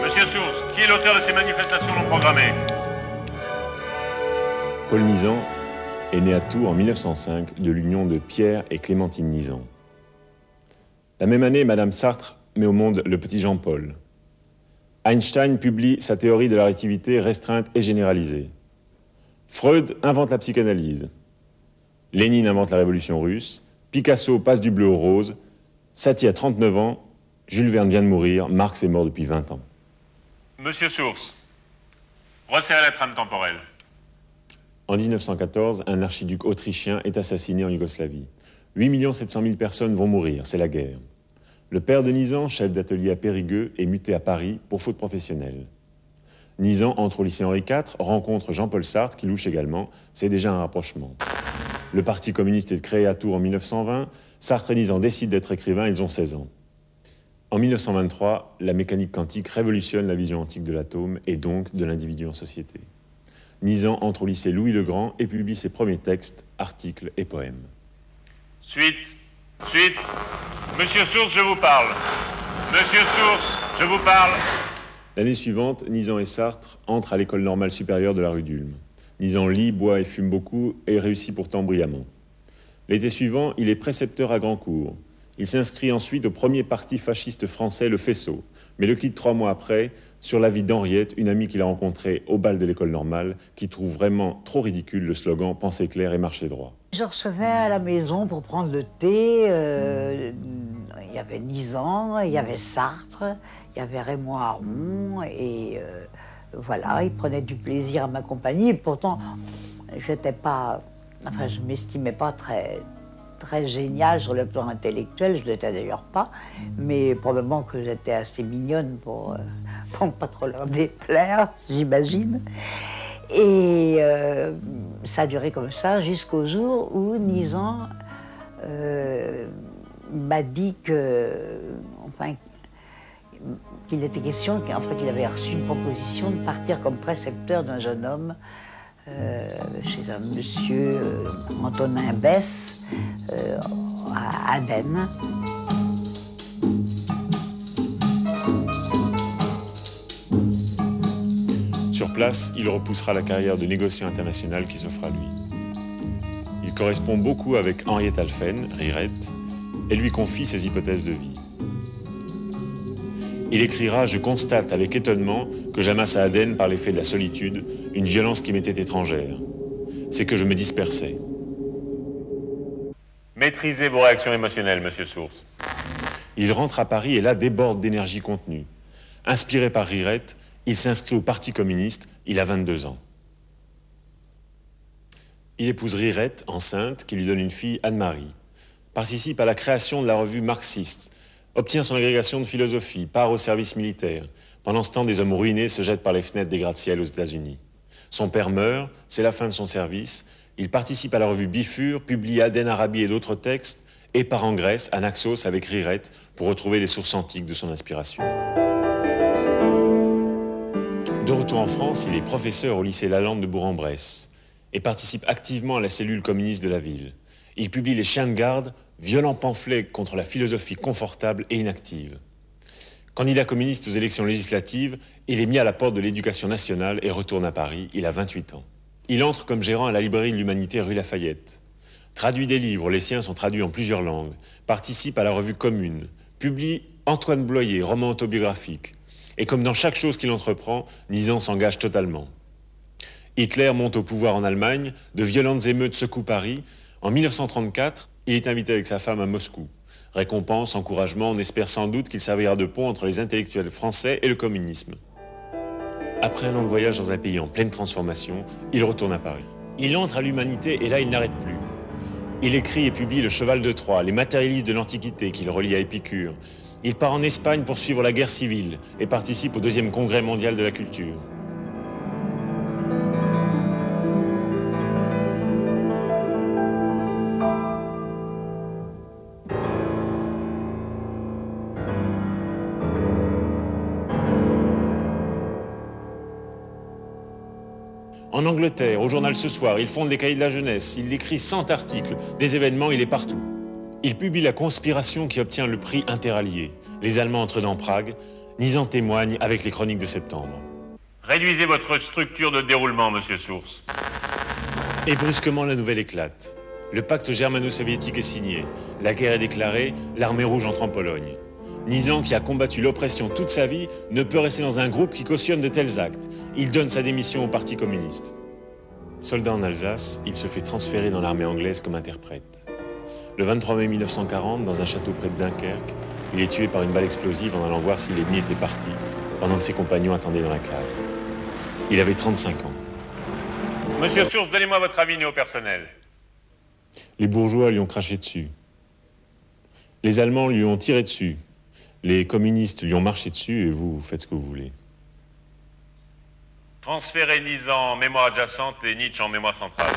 Monsieur Source, qui est l'auteur de ces manifestations non programmées? Paul Nizan est né à Tours en 1905 de l'union de Pierre et Clémentine Nizan. La même année, Madame Sartre met au monde le petit Jean-Paul. Einstein publie sa théorie de la relativité restreinte et généralisée. Freud invente la psychanalyse. Lénine invente la révolution russe. Picasso passe du bleu au rose. Satie a 39 ans. Jules Verne vient de mourir. Marx est mort depuis 20 ans. Monsieur Source, resserrez la trame temporelle. En 1914, un archiduc autrichien est assassiné en Yougoslavie. 8 700 000 personnes vont mourir, c'est la guerre. Le père de Nizan, chef d'atelier à Périgueux, est muté à Paris pour faute professionnelle. Nizan entre au lycée Henri IV, rencontre Jean-Paul Sartre, qui louche également, c'est déjà un rapprochement. Le Parti communiste est créé à Tours en 1920, Sartre et Nizan décident d'être écrivains, ils ont 16 ans. En 1923, la mécanique quantique révolutionne la vision antique de l'atome et donc de l'individu en société. Nizan entre au lycée Louis-le-Grand et publie ses premiers textes, articles et poèmes. Suite. Monsieur Source, je vous parle. Monsieur Source, je vous parle. L'année suivante, Nizan et Sartre entrent à l'école normale supérieure de la rue d'Ulm. Nizan lit, boit et fume beaucoup et réussit pourtant brillamment. L'été suivant, il est précepteur à Grandcourt. Il s'inscrit ensuite au premier parti fasciste français, le Faisceau, mais le quitte 3 mois après, sur l'avis d'Henriette, une amie qu'il a rencontrée au bal de l'école normale, qui trouve vraiment trop ridicule le slogan « Pensez clair et marchez droit ». Je recevais à la maison pour prendre le thé, il y avait Nizan, il y avait Sartre, il y avait Raymond Aron, et voilà, il prenait du plaisir à m'accompagner. Pourtant, j'étais pas, enfin, je m'estimais pas très géniale sur le plan intellectuel, je ne l'étais d'ailleurs pas, mais probablement que j'étais assez mignonne pour pas trop leur déplaire, j'imagine. Et ça a duré comme ça jusqu'au jour où Nizan m'a dit qu'il était question, qu'il avait reçu une proposition de partir comme précepteur d'un jeune homme chez un monsieur Antonin Besse à Aden. Sur place, il repoussera la carrière de négociant international qui s'offre à lui. Il correspond beaucoup avec Henriette Alphen, Rirette, et lui confie ses hypothèses de vie. Il écrira « Je constate avec étonnement que j'amasse à Aden par l'effet de la solitude une violence qui m'était étrangère. C'est que je me dispersais. » Maîtrisez vos réactions émotionnelles, monsieur Source. Il rentre à Paris et là déborde d'énergie contenue. Inspiré par Rirette, il s'inscrit au Parti communiste, il a 22 ans. Il épouse Rirette, enceinte, qui lui donne une fille, Anne-Marie. Participe à la création de la revue marxiste, obtient son agrégation de philosophie, part au service militaire. Pendant ce temps, des hommes ruinés se jettent par les fenêtres des gratte-ciel aux États-Unis. Son père meurt, c'est la fin de son service. Il participe à la revue Bifur, publie Aden Arabi et d'autres textes, et part en Grèce, à Naxos, avec Rirette, pour retrouver les sources antiques de son inspiration. De retour en France, il est professeur au lycée Lalande de Bourg-en-Bresse et participe activement à la cellule communiste de la ville. Il publie Les Chiens de garde, violents pamphlets contre la philosophie confortable et inactive. Candidat communiste aux élections législatives, il est mis à la porte de l'Éducation nationale et retourne à Paris. Il a 28 ans. Il entre comme gérant à la librairie de l'Humanité rue Lafayette. Traduit des livres, les siens sont traduits en plusieurs langues. Participe à la revue Commune. Publie Antoine Bloyer, roman autobiographique. Et comme dans chaque chose qu'il entreprend, Nizan s'engage totalement. Hitler monte au pouvoir en Allemagne, de violentes émeutes secouent Paris. En 1934, il est invité avec sa femme à Moscou. Récompense, encouragement, on espère sans doute qu'il servira de pont entre les intellectuels français et le communisme. Après un long voyage dans un pays en pleine transformation, il retourne à Paris. Il entre à l'Humanité et là, il n'arrête plus. Il écrit et publie Le Cheval de Troie, les matérialistes de l'Antiquité qu'il relie à Épicure. Il part en Espagne pour suivre la guerre civile et participe au 2e congrès mondial de la culture. En Angleterre, au journal Ce Soir, il fonde les Cahiers de la jeunesse, il écrit 100 articles, des événements, il est partout. Il publie La Conspiration qui obtient le prix Interallié. Les Allemands entrent dans Prague Nizan témoigne avec les chroniques de septembre. Réduisez votre structure de déroulement, monsieur Source. Et brusquement, la nouvelle éclate. Le pacte germano-soviétique est signé. La guerre est déclarée, l'armée rouge entre en Pologne. Nizan, qui a combattu l'oppression toute sa vie, ne peut rester dans un groupe qui cautionne de tels actes. Il donne sa démission au Parti communiste. Soldat en Alsace, il se fait transférer dans l'armée anglaise comme interprète. Le 23 mai 1940, dans un château près de Dunkerque, il est tué par une balle explosive en allant voir si l'ennemi était parti, pendant que ses compagnons attendaient dans la cave. Il avait 35 ans. Monsieur Source, donnez-moi votre avis néo-personnel. Les bourgeois lui ont craché dessus. Les Allemands lui ont tiré dessus. Les communistes lui ont marché dessus et vous faites ce que vous voulez. Transférez Nizan en mémoire adjacente et Nietzsche en mémoire centrale.